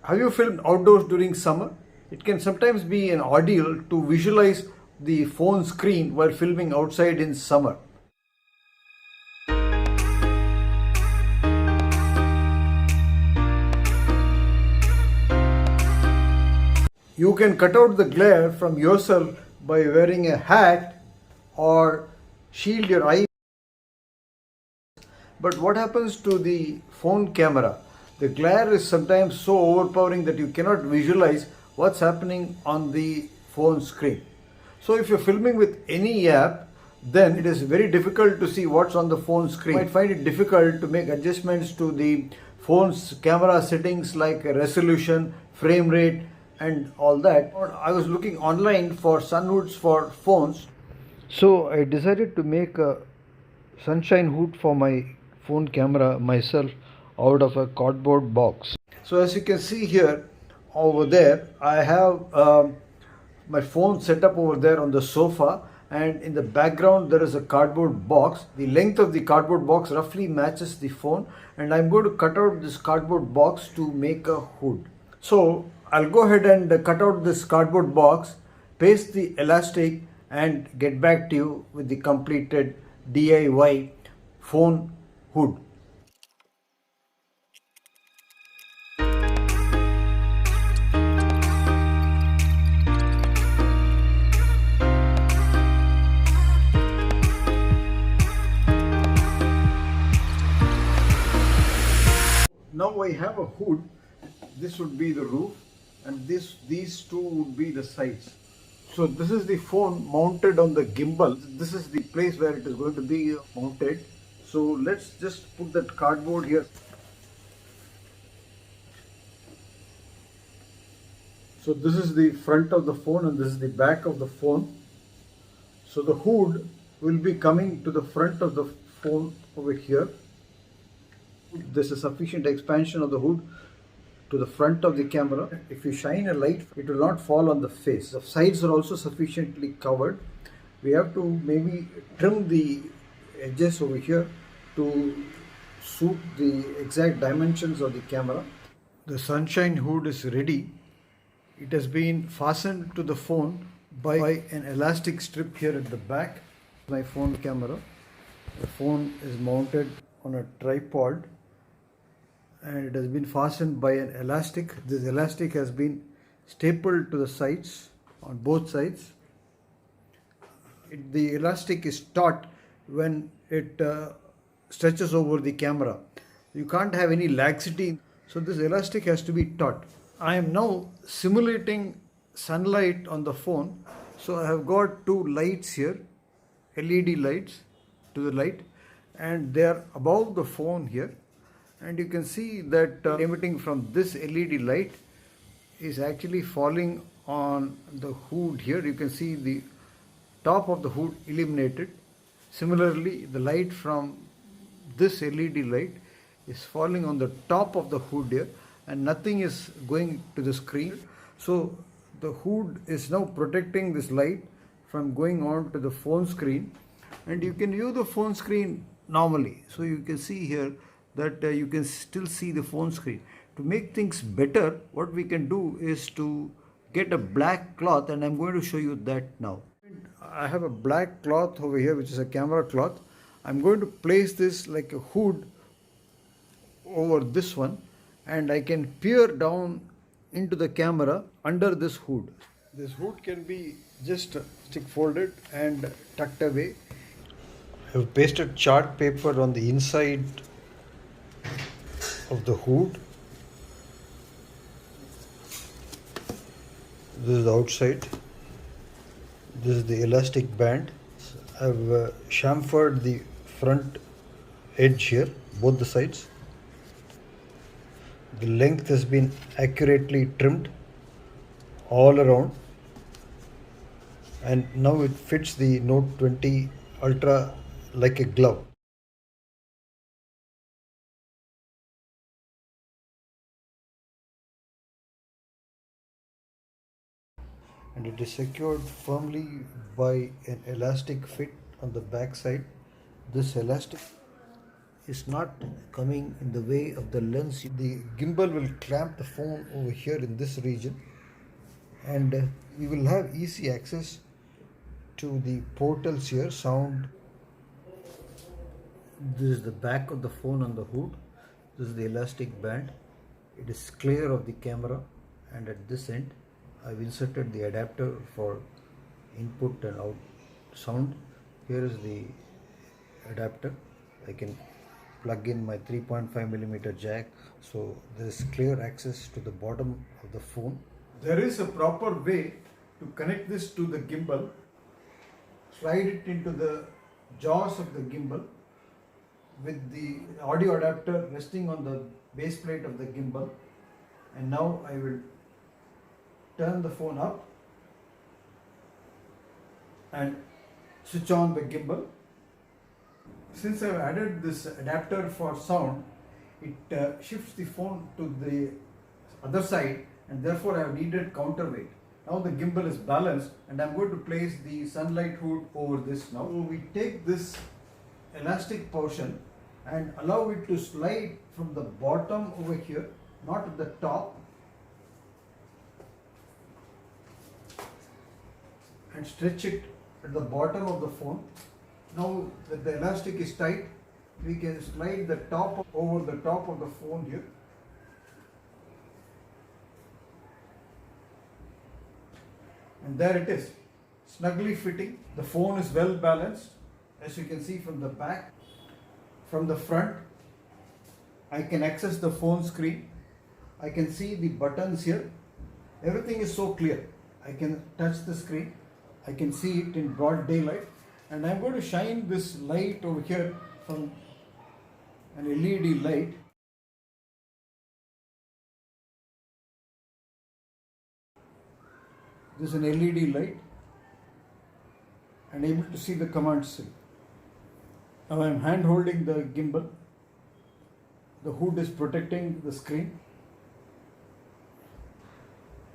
Have you filmed outdoors during summer? It can sometimes be an ordeal to visualize the phone screen while filming outside in summer. You can cut out the glare from yourself by wearing a hat or shield your eyes. But what happens to the phone camera? The glare is sometimes so overpowering that you cannot visualize what's happening on the phone screen. So if you're filming with any app, then it is very difficult to see what's on the phone screen. You might find it difficult to make adjustments to the phone's camera settings like resolution, frame rate, and all that. I was looking online for sun hoods for phones. So I decided to make a sunshine hood for my phone camera myself out of a cardboard box. So as you can see here over there, I have my phone set up over there on the sofa, and in the background there is a cardboard box. The length of the cardboard box roughly matches the phone, and I'm going to cut out this cardboard box to make a hood. So I'll go ahead and cut out this cardboard box, paste the elastic, and get back to you with the completed DIY phone hood. Now I have a hood. This would be the roof, and these two would be the sides. So this is the phone mounted on the gimbal. This is the place where it is going to be mounted. So let's just put that cardboard here. So this is the front of the phone and this is the back of the phone. So the hood will be coming to the front of the phone over here. This is sufficient expansion of the hood to the front of the camera. If you shine a light, it will not fall on the face. The sides are also sufficiently covered. We have to maybe trim the edges over here to suit the exact dimensions of the camera. The sunshine hood is ready. It has been fastened to the phone by an elastic strip here at the back. My phone camera. The phone is mounted on a tripod, and it has been fastened by an elastic. This elastic has been stapled to the sides, on both sides. The elastic is taut when it stretches over the camera. You can't have any laxity, so this elastic has to be taut. I am now simulating sunlight on the phone. So I have got two lights here, LED lights to the light, and they are above the phone here. And you can see that emitting from this LED light is actually falling on the hood here. You can see the top of the hood illuminated. Similarly, the light from this LED light is falling on the top of the hood here, and nothing is going to the screen. So the hood is now protecting this light from going on to the phone screen, and you can view the phone screen normally. So you can see here that you can still see the phone screen. To make things better, what we can do is to get a black cloth, and I'm going to show you that now. I have a black cloth over here, which is a camera cloth. I'm going to place this like a hood over this one, and I can peer down into the camera under this hood. This hood can be just stick folded and tucked away. I have pasted chart paper on the inside of the hood. This is the outside. This is the elastic band. I have chamfered the front edge here, both the sides. The length has been accurately trimmed all around, and now it fits the Note 20 Ultra like a glove. And it is secured firmly by an elastic fit on the back side. This elastic is not coming in the way of the lens. The gimbal will clamp the phone over here in this region, and we will have easy access to the portals here. Sound. This is the back of the phone on the hood. This is the elastic band. It is clear of the camera, and at this end I've inserted the adapter for input and out sound. Here is the adapter. I can plug in my 3.5mm jack, so there is clear access to the bottom of the phone. There is a proper way to connect this to the gimbal. Slide it into the jaws of the gimbal with the audio adapter resting on the base plate of the gimbal, and now I will turn the phone up and switch on the gimbal. Since I have added this adapter for sound, it shifts the phone to the other side, and therefore I have needed counterweight. Now the gimbal is balanced, and I am going to place the sunlight hood over this now. So we take this elastic portion and allow it to slide from the bottom over here, not at the top, and stretch it at the bottom of the phone. Now that the elastic is tight, we can slide the top over the top of the phone here. And there it is, snugly fitting. The phone is well balanced, as you can see from the back. From the front, I can access the phone screen. I can see the buttons here. Everything is so clear. I can touch the screen. I can see it in broad daylight. And I'm going to shine this light over here from an LED light. This is an LED light, and able to see the command sill. Now I am hand holding the gimbal. The hood is protecting the screen.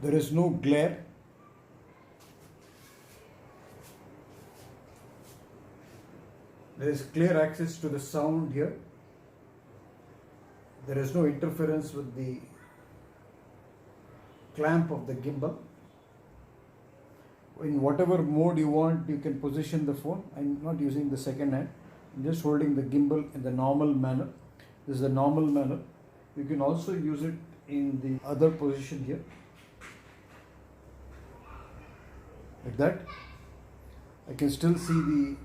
There is no glare. There is clear access to the sound here. There is no interference with the clamp of the gimbal. In whatever mode you want, you can position the phone. I'm not using the second hand. I'm just holding the gimbal in the normal manner. This is the normal manner. You can also use it in the other position here, like that. I can still see the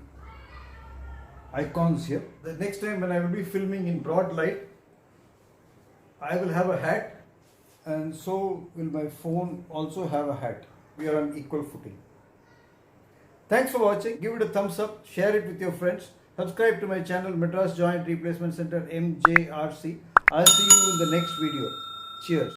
icons here. The next time when I will be filming in broad light, I will have a hat, and so will my phone also have a hat. We are on equal footing. Thanks for watching. Give it a thumbs up, share it with your friends. Subscribe to my channel Madras Joint Replacement Center MJRC. I'll see you in the next video. Cheers.